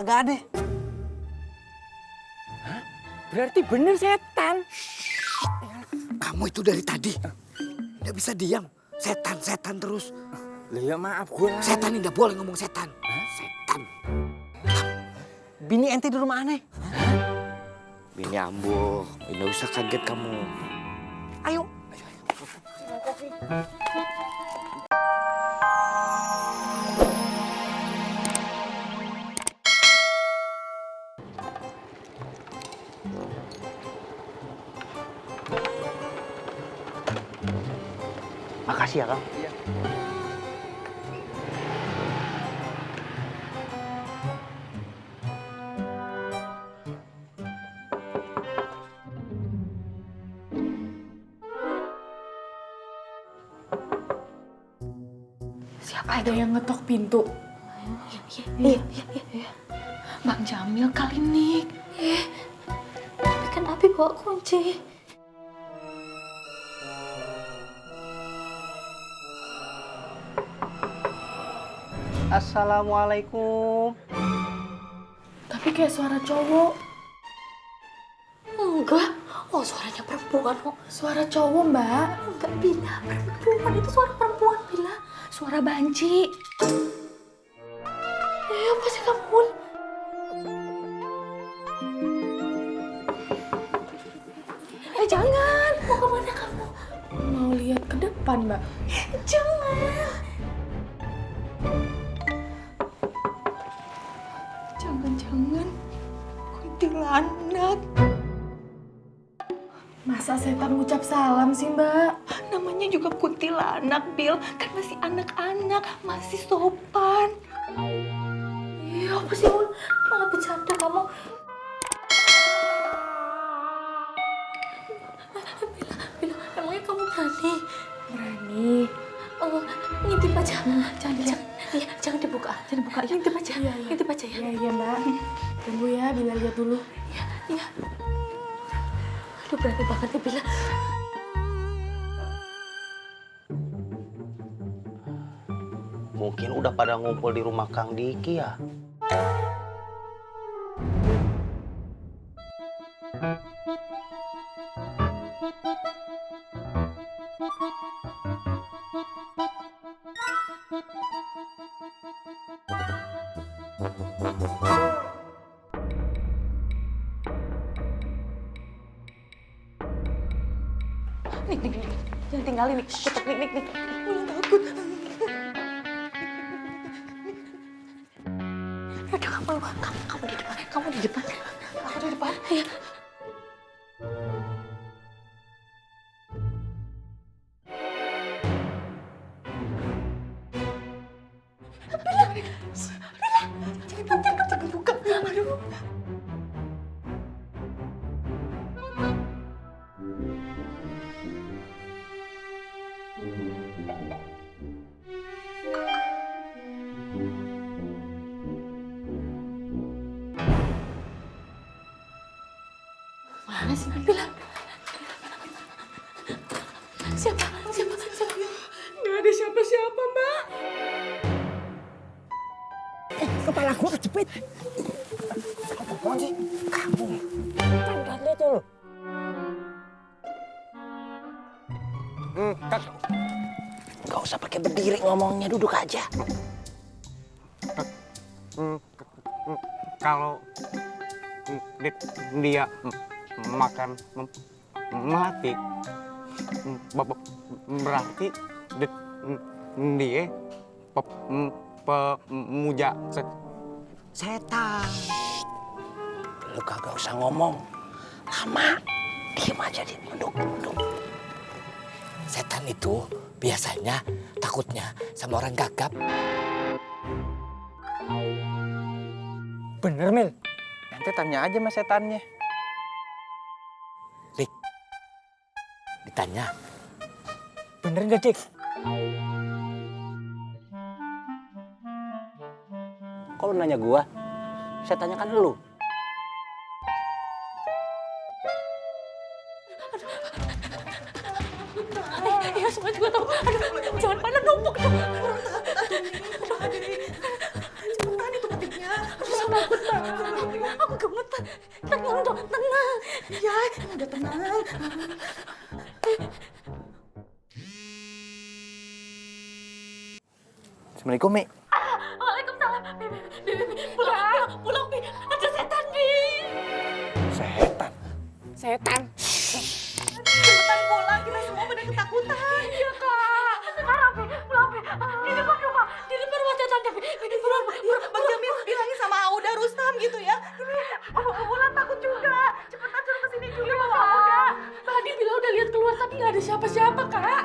kagak ada. Hah? Berarti bener setan. Kamu itu dari tadi nggak bisa diam. Setan terus. Ya maaf gue. Setan ini nggak boleh ngomong setan. Setan. Bini ente di rumah aneh. Bini ambuh, nggak usah kaget kamu. Ayo. Makasih ya, Kang. Iya. Siapa ada yang ngetok pintu? Iya. Bang Jamil kali nih. Tapi kan Abi bawa kunci. Assalamualaikum. Tapi kayak suara cowok. Enggak. Oh, suaranya perempuan kok. Suara cowok, Mbak. Enggak, Bila. Perempuan itu suara perempuan, Bila. Suara banci. Apa sih kamu? Jangan. Mau kemana kamu? Mau lihat ke depan, Mbak. Jangan. Jangan-jangan kuntilanak. Masa setan ngucap salam sih, Mbak? Namanya juga kuntilanak, Bil. Kan masih anak-anak, masih sopan. Iya, apa sih, Ul? Malah bercanda kamu. Bila, emangnya kamu berani? Berani. Ngintip aja. Jangan dibuka. Jangan dibuka. Ngintip aja. Ngintip aja ya. Iya, Mbak. Tunggu ya, Bila lihat dulu. Iya. Aduh, berani banget nih, Bila. Mungkin udah pada ngumpul di rumah Kang Diki ya. Nik. Jangan tinggalin, Nik. Cepat, Nik. Takut. Udah, kamu di depan. Kamu di depan. Aku di depan. Iya. Jangan buka. Aduh. Mana sih Bila? Siapa? Nggak ada siapa-siapa, Mbak. Kepala gua kejepit. Apaan sih? Kamu. Tanda tuh. Gak usah pakai berdiri ngomongnya, duduk aja. Kalau dia makan mati, berarti dia pemuja setan. Lu kagak usah ngomong. Lama. Diem aja, duduk. Setan itu biasanya takutnya sama orang gagap. Bener, Mil. Nanti tanya aja sama setannya. Dik, ditanya. Bener nggak, Dik? Kok lu nanya gua? Saya tanyakan lu. Ya, semua juga tahu. Aduh, jangan pada numpuk dong. Cepetan itu ketiknya. Aku takut, Mbak. Aku gemetar. Tenang dong, tenang. Ya, udah tenang. Assalamualaikum, Mi. Waalaikumsalam. Bi, pulang, Bi. Ada setan, Bi. Setan? Setan. Cepetan pulang, kita semua pada ketakutan. Iya, Kak. Sekarang, Bi, pulang, Bi. Di depan rumah setannya, Bi. Bang Jamil bilangin sama Auda Rustam gitu ya. Bulan takut juga. Cepetan suruh kesini juga, Bang Auda. Tadi bilang udah lihat keluar tapi nggak ada siapa-siapa, Kak.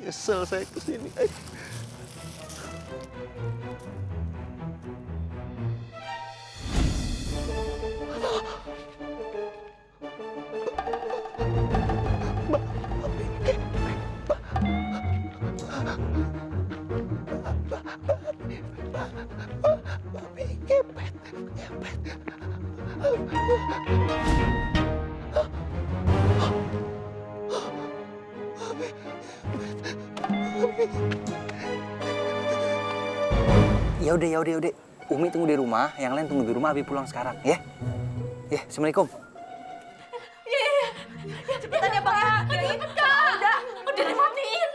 Nyesel saya kesini. Ya udah. Umi tunggu di rumah, yang lain tunggu di rumah, Abi pulang sekarang, ya? Ya, Assalamualaikum. Iya. Cepetan ya, Bang ya. Kirain udah dimatiin.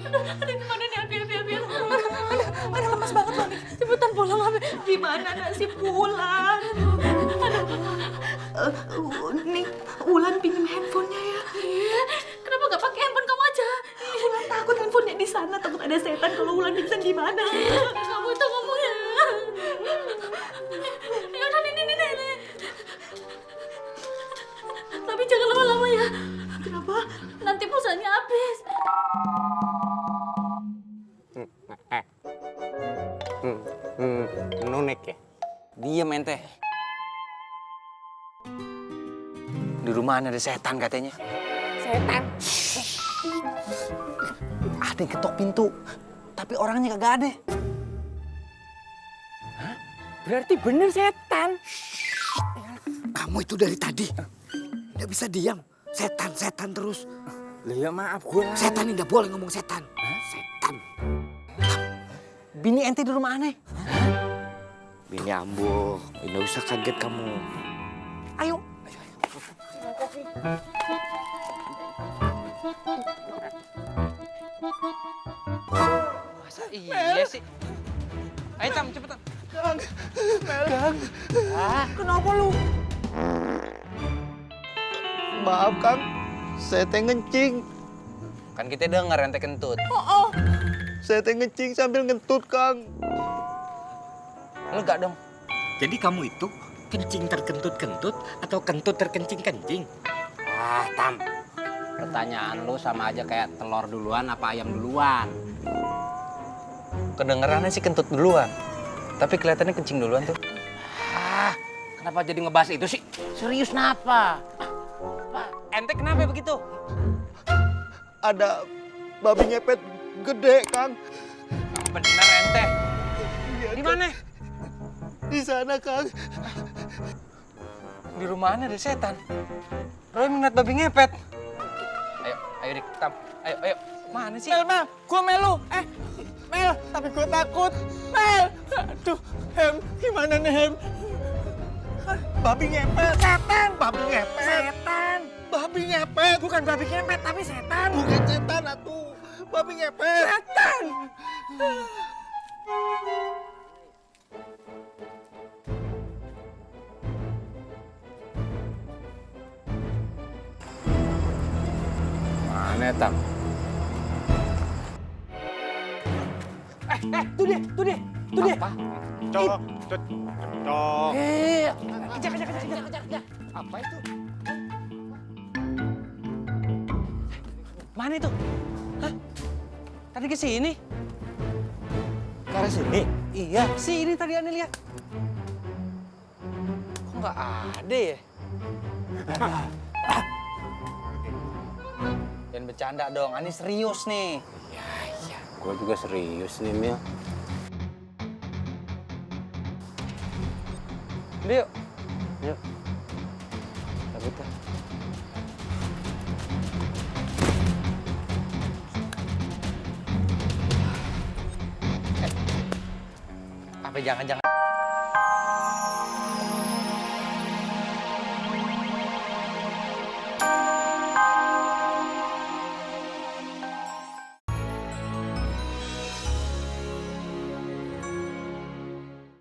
Aduh, gimana nih, Abi. Aduh, lemas banget, Mami. Cepetan pulang, Abi. Gimana nasib Wulan? Nih, Wulan pinjem handphonenya ya. Kenapa gak pakai handphone kamu aja? Wulan takut handphonenya di sana, takut ada setan. Kalau Wulan pingsan gimana? Kamu itu ngomongnya. Ya udah, nih. Tapi jangan lama-lama ya. Kenapa? Nanti pulsanya habis. Nunek ya? Diam, ente. Di rumah ada setan katanya. Setan. Ada yang ketok pintu, tapi orangnya kagak ada. Berarti bener setan. Kamu itu dari tadi nggak bisa diam. Setan terus. Lah ya maaf, gue lah. Setan ini nggak boleh ngomong setan. Setan. Bini ente di rumah aneh. Bini ambuh, nggak usah kaget kamu. Ayo. Masa iya sih? Ayo, Tam, cepetan. Kang. Kenapa lu? Maaf, Kang. Saya teh ngencing. Kan kita denger ente kentut. Saya teh ngencing sambil ngentut, Kang. Lega dong. Jadi kamu itu kencing terkentut-kentut atau kentut terkencing-kencing? Ah, Tam. Pertanyaan lu sama aja kayak telur duluan apa ayam duluan. Kedengerannya sih kentut duluan. Tapi kelihatannya kencing duluan tuh. Ah, kenapa jadi ngebahas itu sih? Serius kenapa? Pak, ente kenapa begitu? Ada babi ngepet gede, Kang. Bener ente. Di mana? Di sana, Kang. Di rumahnya ada setan. Roy ngeliat babi ngepet. Ayo Dik, Tam. Ayo. Mana sih? Mel, gue Melu. Mel, tapi gue takut. Mel, aduh, Hem, gimana nih Hem? Babi ngepet. Setan. Babi ngepet. Setan. Babi ngepet. Bukan babi ngepet, tapi setan. Bukan setan, atuh. Babi ngepet. Setan. Mana, Tam? Tuh dia. Apa? Cok. Kejar. Apa itu? Mana itu? Hah? Tadi ke sini? Ke arah sini? Iya, sini tadi Ane lihat. Kok nggak ada ya? Jangan bercanda dong, Ani serius nih. Ya, gue juga serius nih, Mil. Udah yuk. Yuk. Tapi tuh. Apa jangan-jangan